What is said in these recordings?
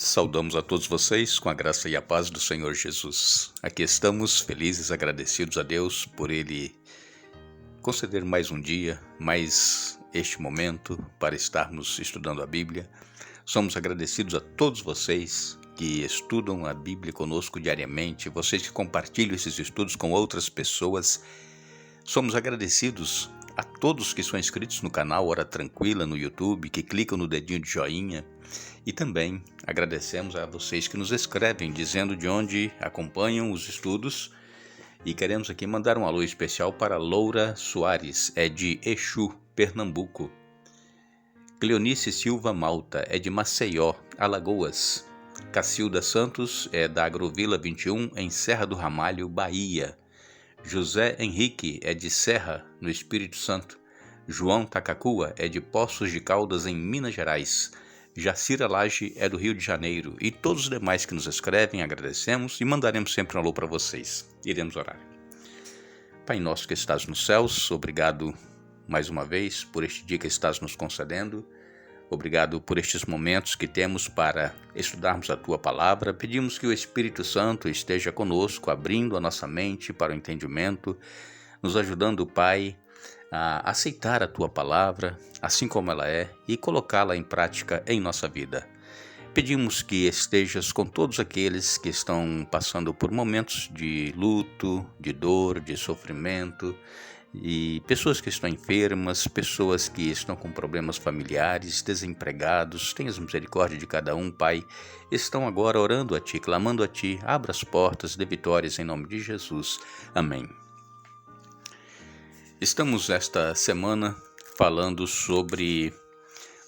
Saudamos a todos vocês com a graça e a paz do Senhor Jesus. Aqui estamos felizes, agradecidos a Deus por Ele conceder mais um dia, mais este momento para estarmos estudando a Bíblia. Somos agradecidos a todos vocês que estudam a Bíblia conosco diariamente, vocês que compartilham esses estudos com outras pessoas. Somos agradecidos a todos que são inscritos no canal Hora Tranquila no YouTube, que clicam no dedinho de joinha. E também agradecemos a vocês que nos escrevem dizendo de onde acompanham os estudos. E queremos aqui mandar um alô especial para Loura Soares, é de Exu, Pernambuco. Cleonice Silva Malta, é de Maceió, Alagoas. Cacilda Santos, é da Agrovila 21, em Serra do Ramalho, Bahia. José Henrique, é de Serra, no Espírito Santo. João Takakua, é de Poços de Caldas, em Minas Gerais. Jacira Lage é do Rio de Janeiro, e todos os demais que nos escrevem, agradecemos e mandaremos sempre um alô para vocês. Iremos orar. Pai nosso que estás nos céus, obrigado mais uma vez por este dia que estás nos concedendo. Obrigado por estes momentos que temos para estudarmos a Tua Palavra. Pedimos que o Espírito Santo esteja conosco, abrindo a nossa mente para o entendimento, nos ajudando, Pai, a aceitar a Tua Palavra, assim como ela é, e colocá-la em prática em nossa vida. Pedimos que estejas com todos aqueles que estão passando por momentos de luto, de dor, de sofrimento, e pessoas que estão enfermas, pessoas que estão com problemas familiares, desempregados. Tenhas misericórdia de cada um, Pai. Estão agora orando a Ti, clamando a Ti. Abra as portas de vitórias em nome de Jesus. Amém. Estamos esta semana falando sobre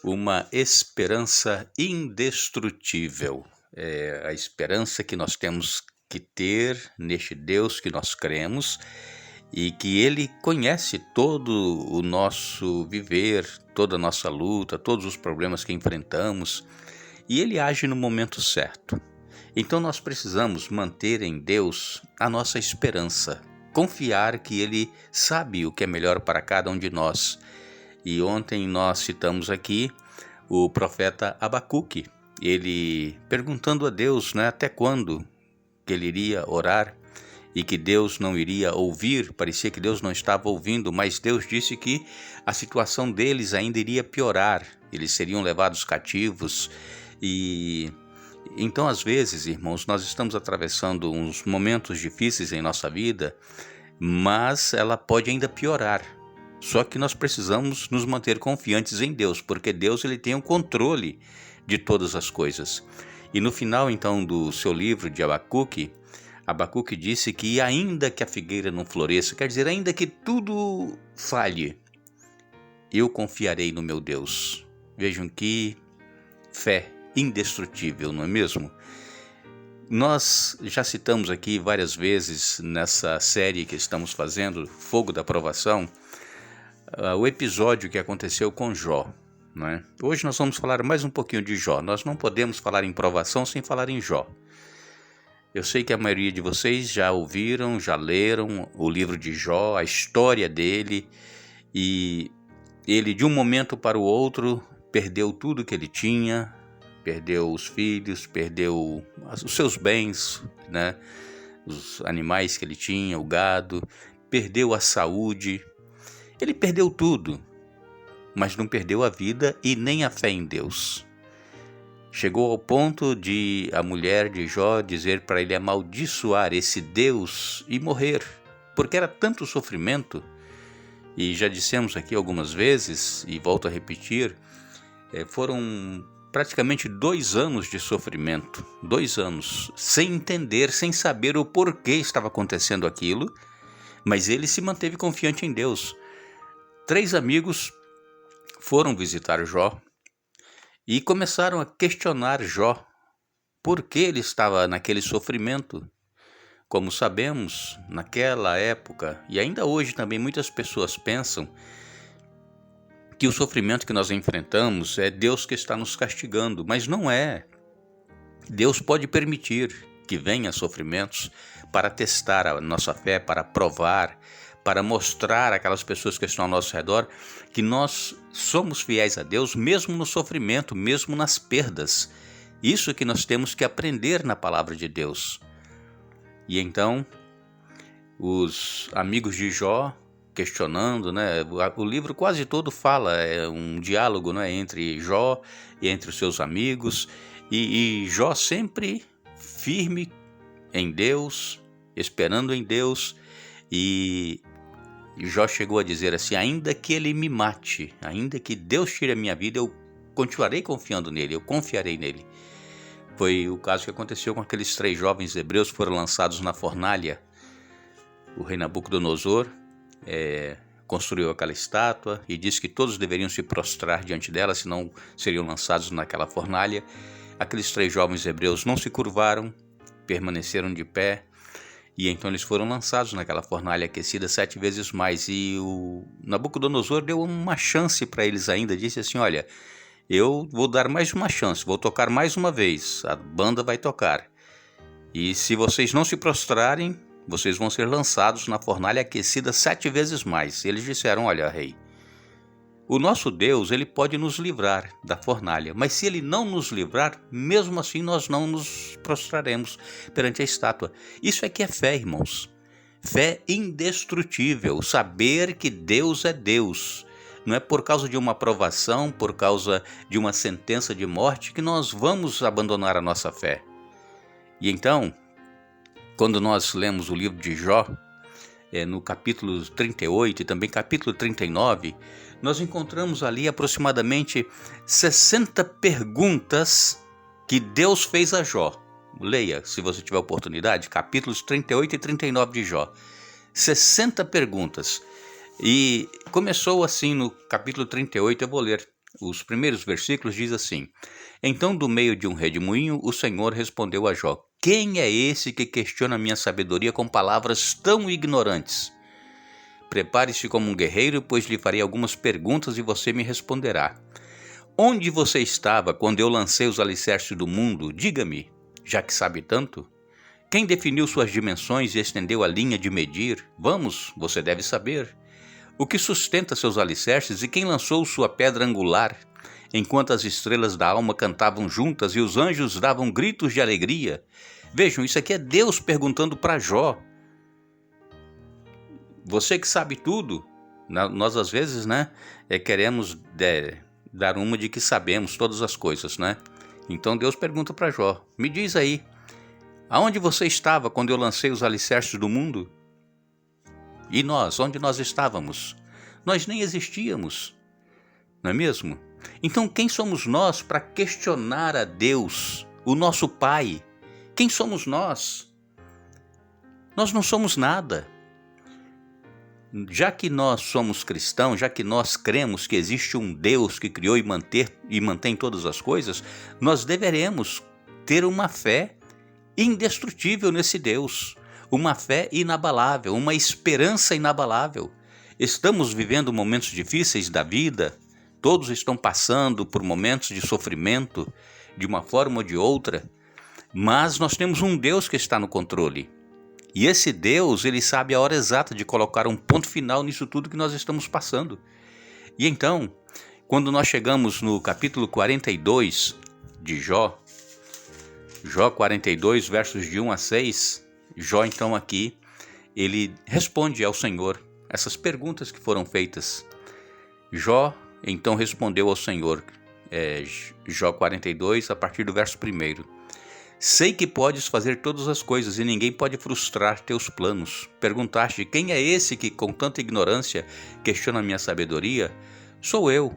uma esperança indestrutível. É a esperança que nós temos que ter neste Deus que nós cremos e que Ele conhece todo o nosso viver, toda a nossa luta, todos os problemas que enfrentamos, e Ele age no momento certo. Então nós precisamos manter em Deus a nossa esperança, confiar que Ele sabe o que é melhor para cada um de nós. E ontem nós citamos aqui o profeta Abacuque, ele perguntando a Deus, até quando que ele iria orar e que Deus não iria ouvir. Parecia que Deus não estava ouvindo, mas Deus disse que a situação deles ainda iria piorar, eles seriam levados cativos. E então, às vezes, irmãos, nós estamos atravessando uns momentos difíceis em nossa vida, mas ela pode ainda piorar. Só que nós precisamos nos manter confiantes em Deus, porque Deus ele tem o controle de todas as coisas. E no final, então, do seu livro de Abacuque, Abacuque disse que ainda que a figueira não floresça, quer dizer, ainda que tudo falhe, eu confiarei no meu Deus. Vejam que fé indestrutível, não é mesmo? Nós já citamos aqui várias vezes nessa série que estamos fazendo, Fogo da Provação, o episódio que aconteceu com Jó. Né? Hoje nós vamos falar mais um pouquinho de Jó. Nós não podemos falar em provação sem falar em Jó. Eu sei que a maioria de vocês já ouviram, já leram o livro de Jó, a história dele, e ele de um momento para o outro perdeu tudo que ele tinha, perdeu os filhos, perdeu os seus bens, os animais que ele tinha, o gado, perdeu a saúde, ele perdeu tudo, mas não perdeu a vida e nem a fé em Deus. Chegou ao ponto de a mulher de Jó dizer para ele amaldiçoar esse Deus e morrer, porque era tanto sofrimento. E já dissemos aqui algumas vezes, e volto a repetir, foram praticamente 2 anos de sofrimento, 2 anos, sem entender, sem saber o porquê estava acontecendo aquilo, mas ele se manteve confiante em Deus. 3 amigos foram visitar Jó e começaram a questionar Jó por que ele estava naquele sofrimento. Como sabemos, naquela época, e ainda hoje também muitas pessoas pensam que o sofrimento que nós enfrentamos é Deus que está nos castigando, mas não é. Deus pode permitir que venham sofrimentos para testar a nossa fé, para provar, para mostrar àquelas pessoas que estão ao nosso redor que nós somos fiéis a Deus, mesmo no sofrimento, mesmo nas perdas. Isso que nós temos que aprender na palavra de Deus. E então, os amigos de Jó questionando, né? O livro quase todo fala, é um diálogo, né, entre Jó e entre os seus amigos, e Jó sempre firme em Deus, esperando em Deus, e Jó chegou a dizer assim: ainda que ele me mate, ainda que Deus tire a minha vida, eu continuarei confiando nele, eu confiarei nele. Foi o caso que aconteceu com aqueles 3 jovens hebreus que foram lançados na fornalha. O rei Nabucodonosor construiu aquela estátua e disse que todos deveriam se prostrar diante dela, senão seriam lançados naquela fornalha. Aqueles 3 jovens hebreus não se curvaram, permaneceram de pé, e então eles foram lançados naquela fornalha aquecida 7 vezes mais. E o Nabucodonosor deu uma chance para eles ainda, disse assim: olha, eu vou dar mais uma chance, vou tocar mais uma vez, a banda vai tocar. E se vocês não se prostrarem, vocês vão ser lançados na fornalha aquecida 7 vezes mais. Eles disseram: olha, rei, o nosso Deus, ele pode nos livrar da fornalha, mas se ele não nos livrar, mesmo assim nós não nos prostraremos perante a estátua. Isso é que é fé, irmãos. Fé indestrutível, saber que Deus é Deus. Não é por causa de uma provação, por causa de uma sentença de morte que nós vamos abandonar a nossa fé. E então, quando nós lemos o livro de Jó, no capítulo 38 e também capítulo 39, nós encontramos ali aproximadamente 60 perguntas que Deus fez a Jó. Leia, se você tiver oportunidade, capítulos 38 e 39 de Jó. 60 perguntas. E começou assim no capítulo 38, eu vou ler os primeiros versículos, diz assim: então, do meio de um redemoinho, o Senhor respondeu a Jó: quem é esse que questiona minha sabedoria com palavras tão ignorantes? Prepare-se como um guerreiro, pois lhe farei algumas perguntas e você me responderá. Onde você estava quando eu lancei os alicerces do mundo? Diga-me, já que sabe tanto. Quem definiu suas dimensões e estendeu a linha de medir? Vamos, você deve saber. O que sustenta seus alicerces e quem lançou sua pedra angular? Enquanto as estrelas da alma cantavam juntas e os anjos davam gritos de alegria. Vejam, isso aqui é Deus perguntando para Jó. Você que sabe tudo, nós às vezes, né, queremos dar uma de que sabemos todas as coisas, né? Então Deus pergunta para Jó: me diz aí, aonde você estava quando eu lancei os alicerces do mundo? E nós, onde nós estávamos? Nós nem existíamos, não é mesmo? Então quem somos nós para questionar a Deus, o nosso Pai? Quem somos nós? Nós não somos nada. Já que nós somos cristãos, já que nós cremos que existe um Deus que criou e mantém todas as coisas, nós deveremos ter uma fé indestrutível nesse Deus, uma fé inabalável, uma esperança inabalável. Estamos vivendo momentos difíceis da vida, todos estão passando por momentos de sofrimento, de uma forma ou de outra, mas nós temos um Deus que está no controle. E esse Deus, ele sabe a hora exata de colocar um ponto final nisso tudo que nós estamos passando. E então, quando nós chegamos no capítulo 42 de Jó, Jó 42, versos de 1 a 6, Jó então aqui, ele responde ao Senhor essas perguntas que foram feitas. Jó então respondeu ao Senhor, Jó 42, a partir do verso 1. Sei que podes fazer todas as coisas e ninguém pode frustrar teus planos. Perguntaste: quem é esse que com tanta ignorância questiona a minha sabedoria? Sou eu.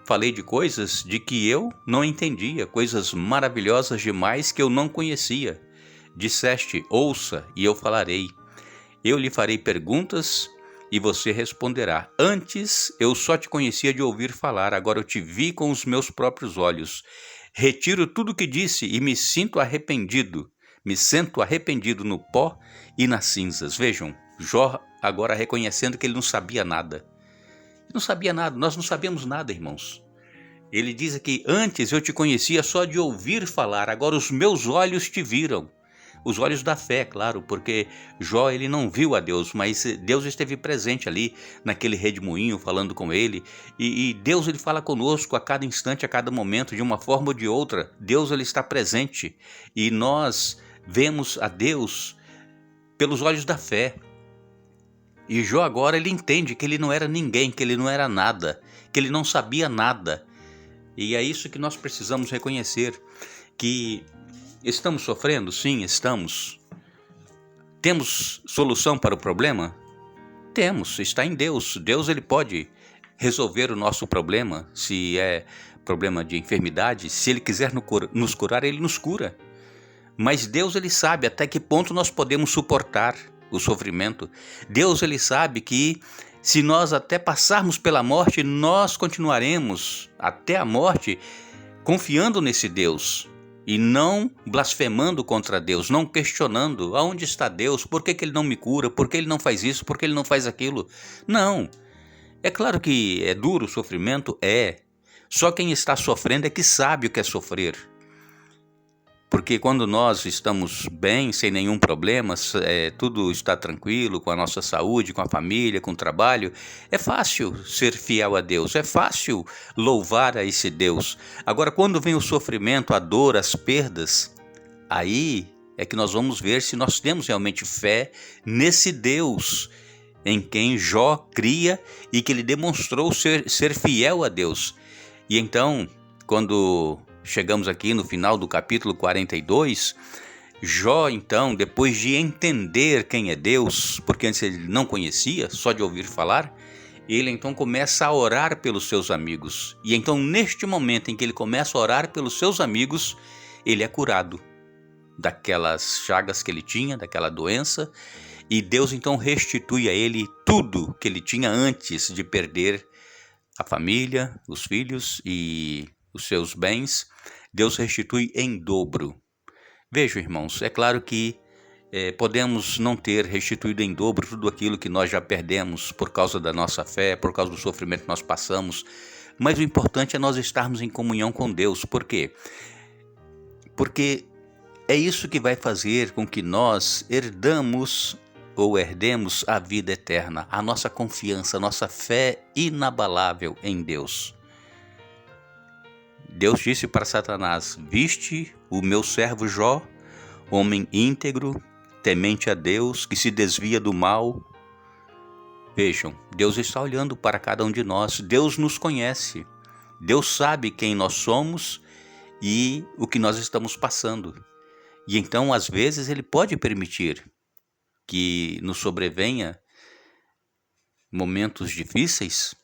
Falei de coisas de que eu não entendia, coisas maravilhosas demais que eu não conhecia. Disseste: ouça e eu falarei. Eu lhe farei perguntas e você responderá. Antes eu só te conhecia de ouvir falar, agora eu te vi com os meus próprios olhos. Retiro tudo o que disse e me sinto arrependido no pó e nas cinzas. Vejam, Jó agora reconhecendo que ele não sabia nada. Não sabia nada, nós não sabíamos nada, irmãos. Ele diz aqui: antes eu te conhecia só de ouvir falar, agora os meus olhos te viram. Os olhos da fé, claro, porque Jó ele não viu a Deus, mas Deus esteve presente ali naquele redemoinho falando com ele. E Deus ele fala conosco a cada instante, a cada momento, de uma forma ou de outra. Deus ele está presente e nós vemos a Deus pelos olhos da fé. E Jó agora ele entende que ele não era ninguém, que ele não era nada, que ele não sabia nada. E é isso que nós precisamos reconhecer, que estamos sofrendo? Sim, estamos. Temos solução para o problema? Temos, está em Deus. Deus ele pode resolver o nosso problema, se é problema de enfermidade, se ele quiser nos curar, ele nos cura. Mas Deus ele sabe até que ponto nós podemos suportar o sofrimento. Deus ele sabe que se nós até passarmos pela morte, nós continuaremos até a morte confiando nesse Deus e não blasfemando contra Deus, não questionando aonde está Deus, por que ele não me cura, por que ele não faz isso, por que ele não faz aquilo. Não, é claro que é duro o sofrimento, só quem está sofrendo é que sabe o que é sofrer. Porque quando nós estamos bem, sem nenhum problema, tudo está tranquilo com a nossa saúde, com a família, com o trabalho, é fácil ser fiel a Deus, é fácil louvar a esse Deus. Agora, quando vem o sofrimento, a dor, as perdas, aí é que nós vamos ver se nós temos realmente fé nesse Deus em quem Jó cria e que ele demonstrou ser fiel a Deus. E então, quando chegamos aqui no final do capítulo 42, Jó então, depois de entender quem é Deus, porque antes ele não conhecia, só de ouvir falar, ele então começa a orar pelos seus amigos. E então neste momento em que ele começa a orar pelos seus amigos, ele é curado daquelas chagas que ele tinha, daquela doença, e Deus então restitui a ele tudo que ele tinha antes de perder a família, os filhos e os seus bens. Deus restitui em dobro. Vejam, irmãos, é claro que podemos não ter restituído em dobro tudo aquilo que nós já perdemos por causa da nossa fé, por causa do sofrimento que nós passamos, mas o importante é nós estarmos em comunhão com Deus. Por quê? Porque é isso que vai fazer com que nós herdemos a vida eterna, a nossa confiança, a nossa fé inabalável em Deus. Deus disse para Satanás: viste o meu servo Jó, homem íntegro, temente a Deus, que se desvia do mal. Vejam, Deus está olhando para cada um de nós, Deus nos conhece, Deus sabe quem nós somos e o que nós estamos passando. E então, às vezes, Ele pode permitir que nos sobrevenha momentos difíceis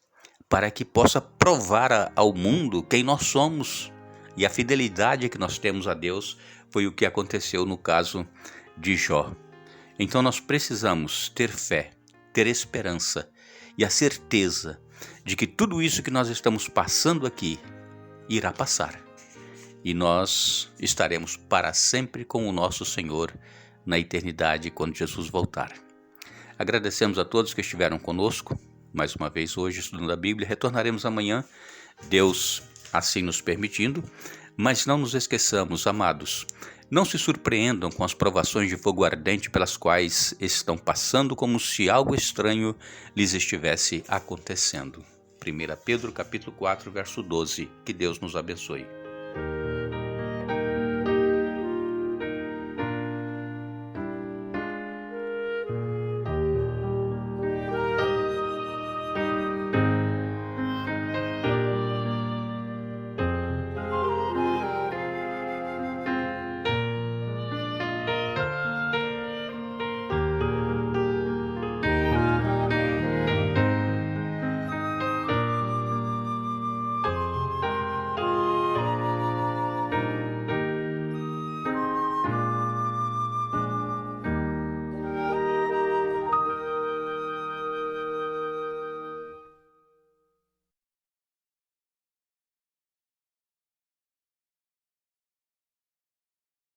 para que possa provar ao mundo quem nós somos. E a fidelidade que nós temos a Deus foi o que aconteceu no caso de Jó. Então nós precisamos ter fé, ter esperança e a certeza de que tudo isso que nós estamos passando aqui irá passar. E nós estaremos para sempre com o nosso Senhor na eternidade quando Jesus voltar. Agradecemos a todos que estiveram conosco mais uma vez hoje estudando a Bíblia. Retornaremos amanhã, Deus assim nos permitindo, mas não nos esqueçamos, amados, não se surpreendam com as provações de fogo ardente pelas quais estão passando, como se algo estranho lhes estivesse acontecendo. 1 Pedro capítulo 4, verso 12. Que Deus nos abençoe.